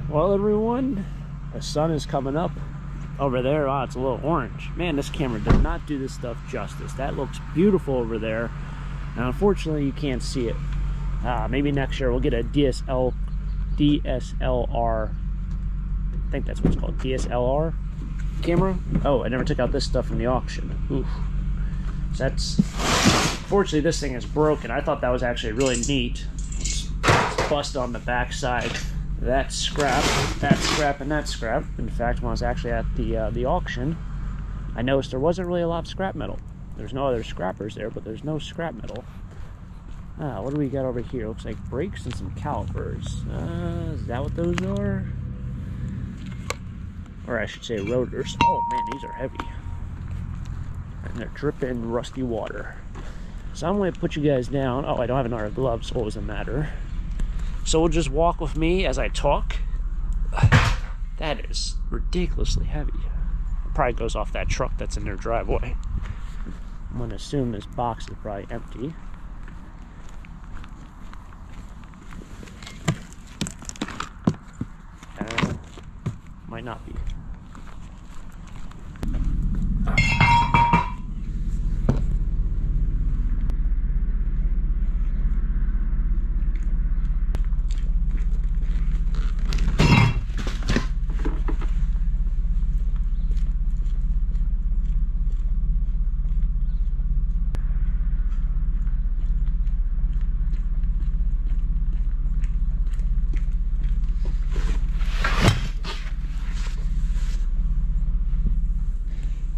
Well, everyone, the sun is coming up over there. Oh, it's a little orange. Man, this camera does not do this stuff justice. That looks beautiful over there. And unfortunately, you can't see it. Maybe next year we'll get a DSLR. I think that's what it's called, DSLR camera. Oh, I never took out this stuff from the auction. Oof. So that's, fortunately, this thing is broken. I thought that was actually really neat. It's bust on the back side. That's scrap, and that's scrap. In fact, when I was actually at the auction, I noticed there wasn't really a lot of scrap metal. There's no other scrappers there, but there's no scrap metal. What do we got over here? Looks like brakes and some calipers. Is that what those are? Or I should say rotors. Oh man, these are heavy. And they're dripping rusty water. So I'm going to put you guys down. Oh, I don't have another glove, so it doesn't matter. So we'll just walk with me as I talk. That is ridiculously heavy. It probably goes off that truck that's in their driveway. I'm going to assume this box is probably empty. Might not be.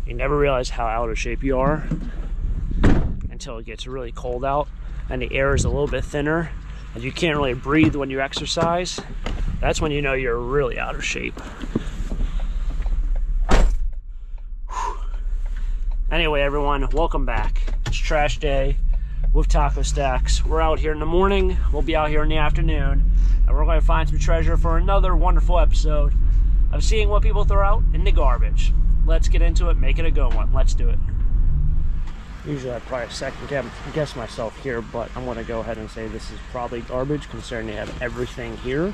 You never realize how out of shape you are until it gets really cold out and the air is a little bit thinner and you can't really breathe when you exercise. That's when you know you're really out of shape. Whew. Anyway, everyone, welcome back. It's trash day with Taco Stacks. We're out here in the morning, we'll be out here in the afternoon, and we're going to find some treasure for another wonderful episode of seeing what people throw out in the garbage. Let's get into it, make it a good one. Let's do it. Usually I'd probably second guess myself here, but I'm going to go ahead and say this is probably garbage, considering they have everything here.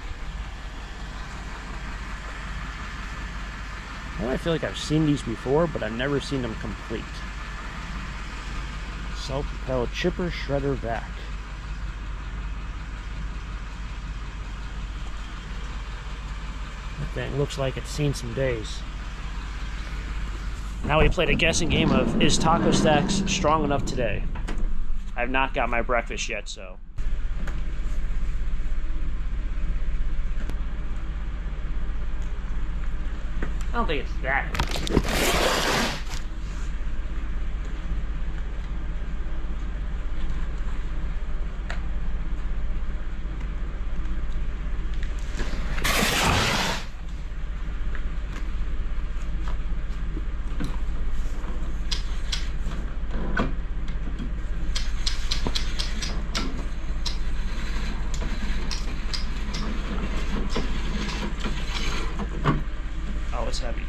Well, I feel like I've seen these before, but I've never seen them complete. Self-propelled chipper shredder vac. That thing looks like it's seen some days. Now we played a guessing game of, is Taco Stacks strong enough today? I have not got my breakfast yet, so. I don't think it's that. It's heavy.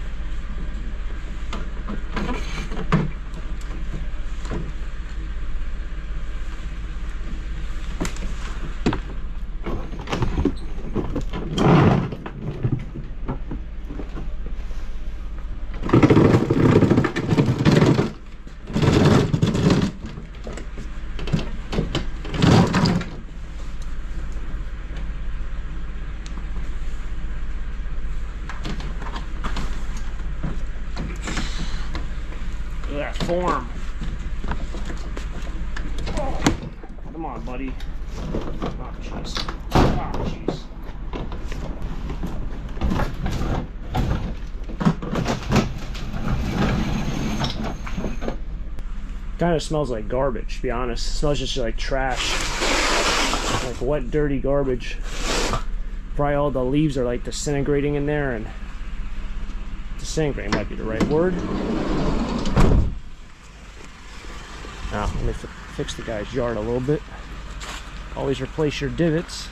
Look at that form. Oh, come on, buddy. Oh, jeez. Oh, jeez. Kind of smells like garbage, to be honest. It smells just like trash. Like wet, dirty garbage. Probably all the leaves are like disintegrating in there, and disintegrating might be the right word. Now, let me fix the guy's yard a little bit. Always replace your divots.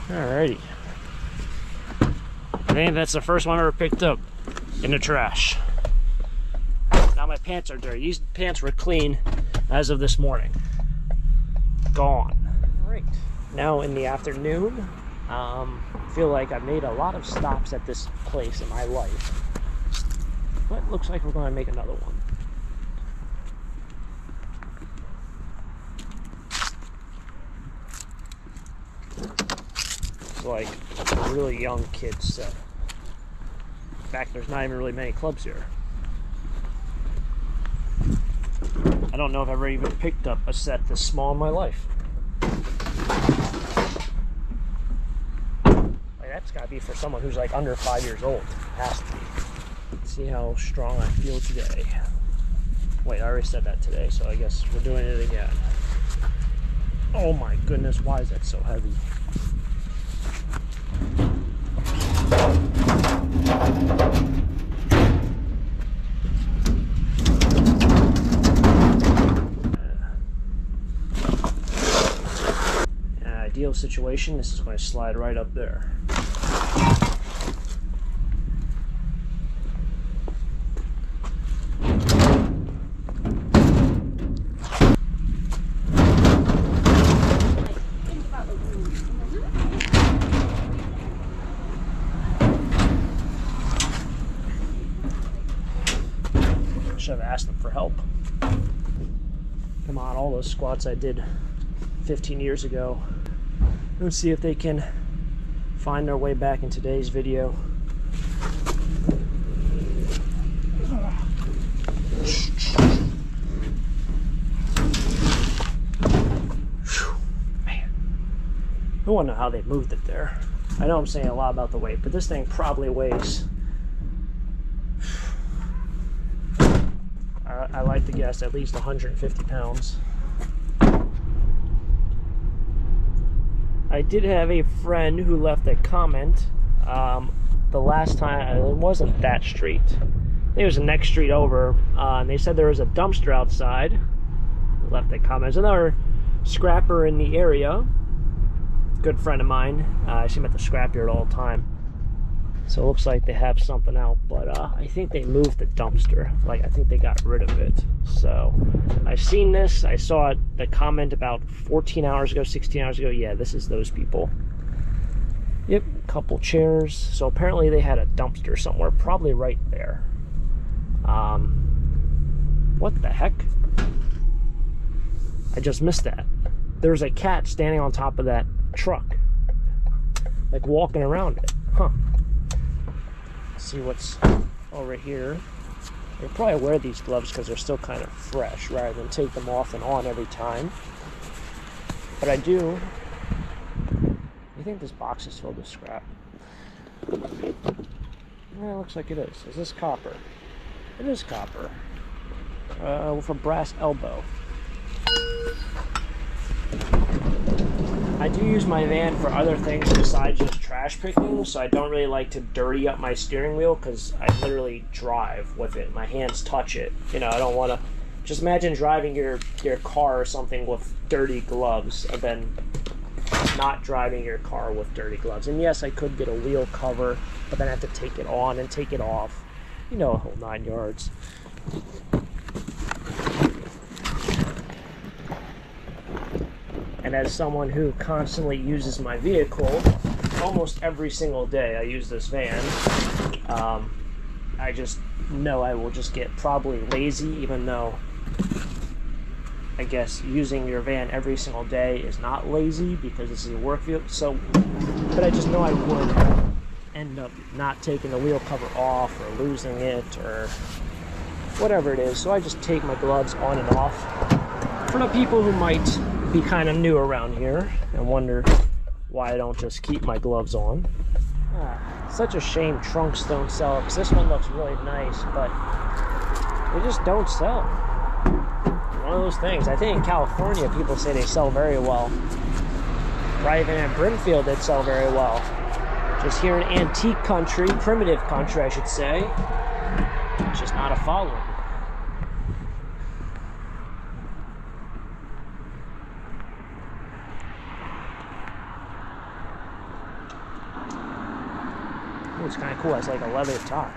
Alrighty. I think that's the first one I ever picked up in the trash. Now my pants are dirty. These pants were clean as of this morning. gone. All right, now in the afternoon, feel like I've made a lot of stops at this place in my life, but it looks like we're going to make another one. It's like a really young kid set. In fact, there's not even really many clubs here. I don't know if I've ever even picked up a set this small in my life. Like, that's gotta be for someone who's like under 5 years old. It has to be. Let's see how strong I feel today. Wait, I already said that today, so I guess we're doing it again. Oh my goodness, why is that so heavy? Ideal situation, this is going to slide right up there. Should have asked them for help. Come on, all those squats I did 15 years ago. Let's see if they can find their way back in today's video. Man, I wonder how they moved it there. I know I'm saying a lot about the weight, but this thing probably weighs, I like to guess, at least 150 pounds. I did have a friend who left a comment the last time. It wasn't that street. I think it was the next street over, and they said there was a dumpster outside. They left a comment. There's another scrapper in the area. Good friend of mine. I see him at the scrapyard all the time. So it looks like they have something out, but I think they moved the dumpster. Like, I think they got rid of it. So I've seen this. I saw the comment about 14 hours ago, 16 hours ago. Yeah, this is those people. Yep, couple chairs. So apparently they had a dumpster somewhere, probably right there. What the heck? I just missed that. There's a cat standing on top of that truck, like walking around it. Huh. See what's over here. They probably wear these gloves because they're still kind of fresh rather than take them off and on every time. But I do. I think this box is filled with scrap. Yeah, it looks like it is. Is this copper? It is copper. With a brass elbow. I do use my van for other things besides just trash picking, so I don't really like to dirty up my steering wheel because I literally drive with it. My hands touch it. You know, I don't want to. Just imagine driving your car or something with dirty gloves, and then not driving your car with dirty gloves. And yes, I could get a wheel cover, but then I have to take it on and take it off. You know, a whole 9 yards. And as someone who constantly uses my vehicle, almost every single day I use this van, I just know I will just get probably lazy, even though I guess using your van every single day is not lazy because this is a work vehicle. So, but I just know I would end up not taking the wheel cover off or losing it or whatever it is. So I just take my gloves on and off. For the people who might be kind of new around here and wonder why I don't just keep my gloves on. Such a shame trunks don't sell, because this one looks really nice, but they just don't sell. One of those things. I think in California people say they sell very well. Right, even in Brimfield they'd sell very well. Just here in antique country, primitive country I should say, it's just not a following. It's kind of cool. It's like a leather top.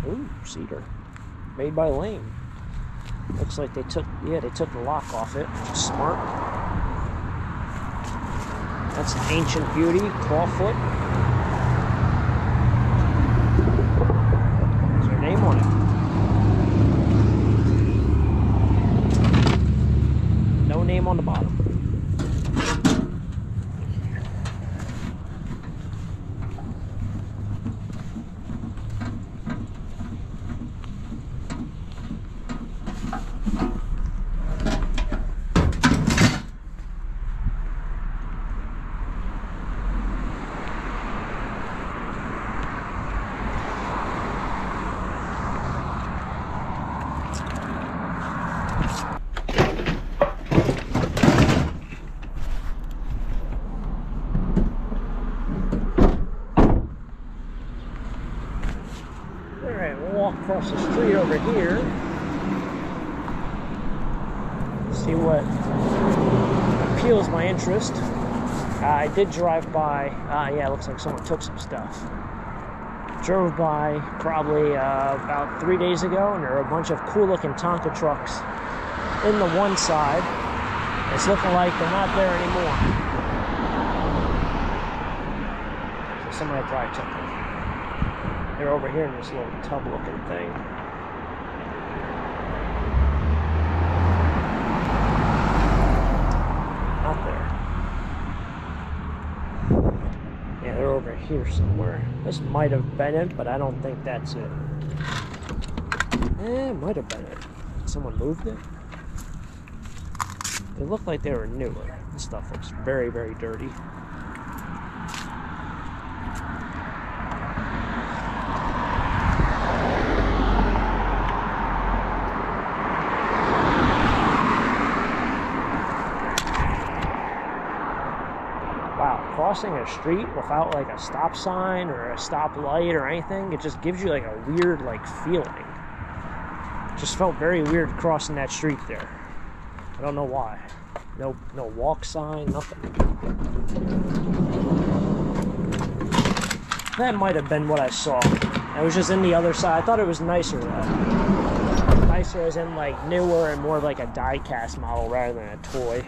Ooh, cedar. Made by Lane. Looks like they took the lock off it, which is smart. That's an ancient beauty, clawfoot. There's their name on it. No name on the bottom. Across the street over here, see what appeals my interest. I did drive by, yeah, it looks like someone took some stuff. Drove by probably about 3 days ago, and there are a bunch of cool looking Tonka trucks in the one side. It's looking like they're not there anymore. So somebody probably took them. They're over here in this little tub-looking thing. Not there. Yeah, they're over here somewhere. This might have been it, but I don't think that's it. It might have been it. Someone moved it? They look like they were newer. This stuff looks very, very dirty. Crossing a street without like a stop sign or a stop light or anything, it just gives you like a weird like feeling. Just felt very weird crossing that street there. I don't know why. No walk sign, nothing. That might have been what I saw. I was just in the other side. I thought it was nicer though. Nicer as in like newer and more of like a die-cast model rather than a toy.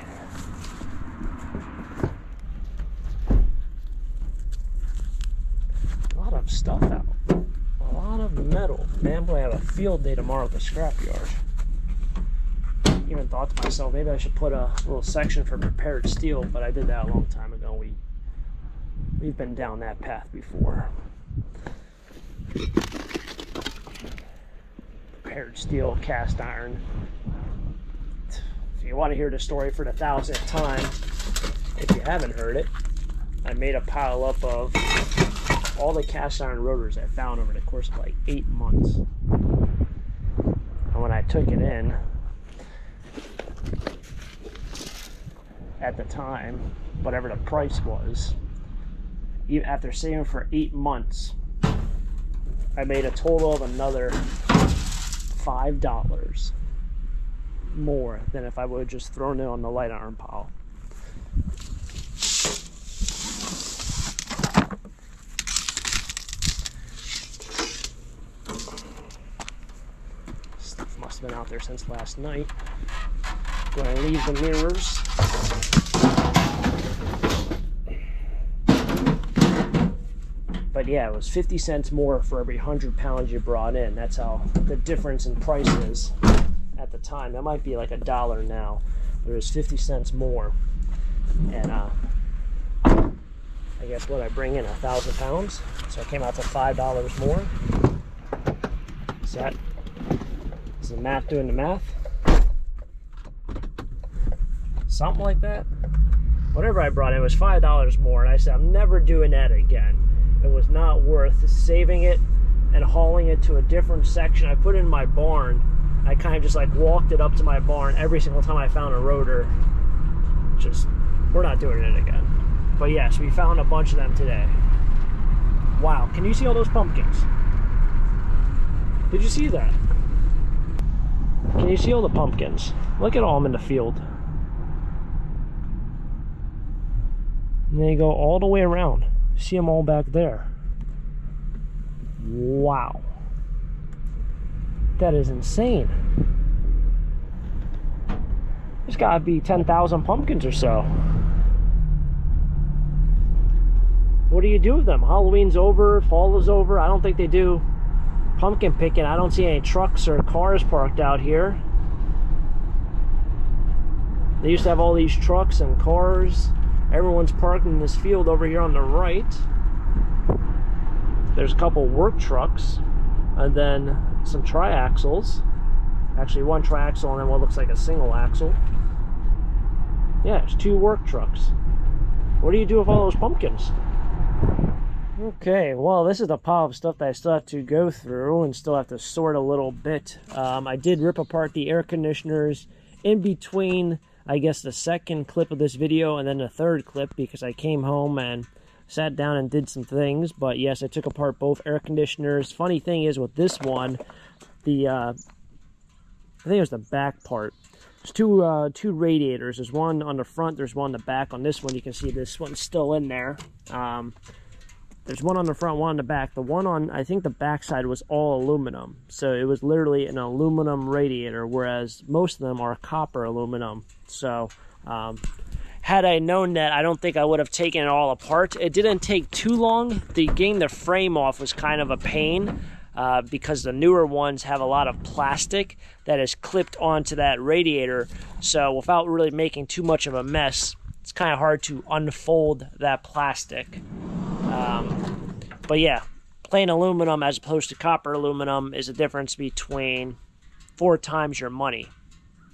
Stuff out. A lot of metal. Man, I'm going to have a field day tomorrow at the scrapyard. Even thought to myself, maybe I should put a little section for prepared steel, but I did that a long time ago. We've been down that path before. Prepared steel, cast iron. If you want to hear the story for the 1000th time, if you haven't heard it, I made a pile up of all the cast iron rotors I found over the course of like 8 months. And when I took it in, at the time, whatever the price was, even after saving for 8 months, I made a total of another $5 more than if I would have just thrown it on the light iron pile. Been out there since last night. When I leave the mirrors, but yeah, it was 50 cents more for every 100 pounds you brought in. That's how the difference in price is at the time. That might be like $1 now, but it was 50 cents more. And I guess what I bring in 1,000 pounds, so it came out to $5 more. Is that? The math doing the math? Something like that. Whatever I brought in was $5 more, and I said I'm never doing that again. It was not worth saving it and hauling it to a different section. I put it in my barn. I kind of just like walked it up to my barn every single time I found a rotor. Just, we're not doing it again. But yes, we found a bunch of them today. Wow, can you see all those pumpkins? Did you see that? Can you see all the pumpkins? Look at all them in the field. And they go all the way around. See them all back there. Wow. That is insane. There's got to be 10,000 pumpkins or so. What do you do with them? Halloween's over, fall is over. I don't think they do pumpkin picking. I don't see any trucks or cars parked out here. They used to have all these trucks and cars. Everyone's parked in this field over here on the right. There's a couple work trucks and then some triaxles. Actually, one triaxle and then what looks like a single axle. Yeah, there's 2 work trucks. What do you do with all those pumpkins? Okay, well, this is the pile of stuff that I still have to go through and still have to sort a little bit. I did rip apart the air conditioners in between, I guess, the second clip of this video and then the third clip, because I came home and sat down and did some things. But yes, I took apart both air conditioners. Funny thing is with this one, I think it was the back part. There's two radiators. There's one on the front, there's one on the back. On this one, you can see this one's still in there. There's one on the front, one on the back. The one on, I think the back side was all aluminum. So it was literally an aluminum radiator, whereas most of them are copper aluminum. So had I known that, I don't think I would have taken it all apart. It didn't take too long. Getting the frame off was kind of a pain because the newer ones have a lot of plastic that is clipped onto that radiator. So without really making too much of a mess, it's kind of hard to unfold that plastic. But yeah, plain aluminum as opposed to copper aluminum is a difference between 4 times your money,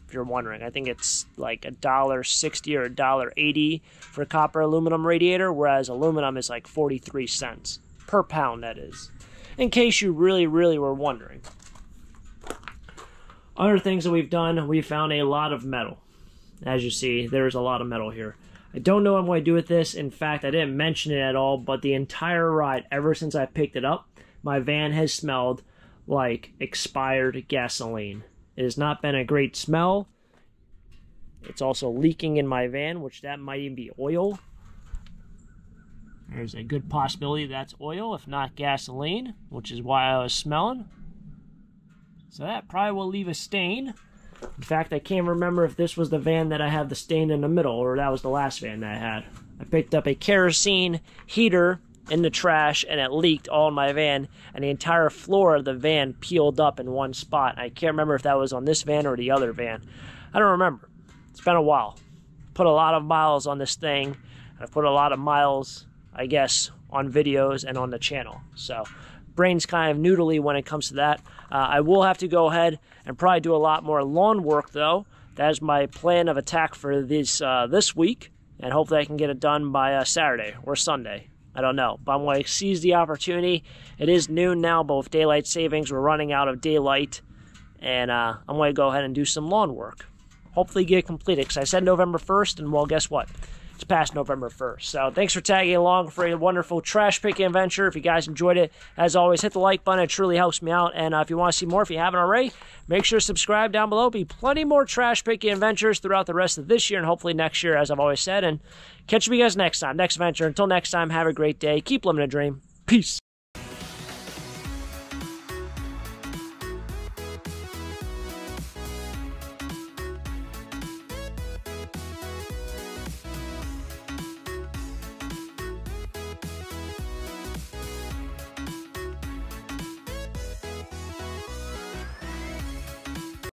if you're wondering. I think it's like $1.60 or $1.80 for a copper aluminum radiator, whereas aluminum is like 43 cents per pound, that is. In case you really were wondering. Other things that we've done, we found a lot of metal. As you see, there's a lot of metal here. I don't know what I'm going to do with this. In fact, I didn't mention it at all, but the entire ride, ever since I picked it up, my van has smelled like expired gasoline. It has not been a great smell. It's also leaking in my van, which that might even be oil. There's a good possibility that's oil, if not gasoline, which is why I was smelling. So that probably will leave a stain. In fact, I can't remember if this was the van that I had the stain in the middle, or that was the last van that I had. I picked up a kerosene heater in the trash, and it leaked all in my van, and the entire floor of the van peeled up in one spot. I can't remember if that was on this van or the other van. I don't remember. It's been a while. Put a lot of miles on this thing, and I've put a lot of miles, I guess, on videos and on the channel. So brain's kind of noodly when it comes to that. I will have to go ahead and probably do a lot more lawn work, though. That is my plan of attack for this week, and hopefully I can get it done by Saturday or Sunday. I don't know, but I'm going to seize the opportunity. It is noon now, but with daylight savings, we're running out of daylight, and I'm going to go ahead and do some lawn work. Hopefully get it completed, because I said November 1st, and well, guess what? It's past November 1st. So thanks for tagging along for a wonderful trash picking adventure. If you guys enjoyed it, as always, hit the like button. It truly helps me out. And if you want to see more, if you haven't already, make sure to subscribe down below. Be plenty more trash picking adventures throughout the rest of this year and hopefully next year, as I've always said. And catch you guys next time, next adventure. Until next time, have a great day. Keep living a dream. Peace.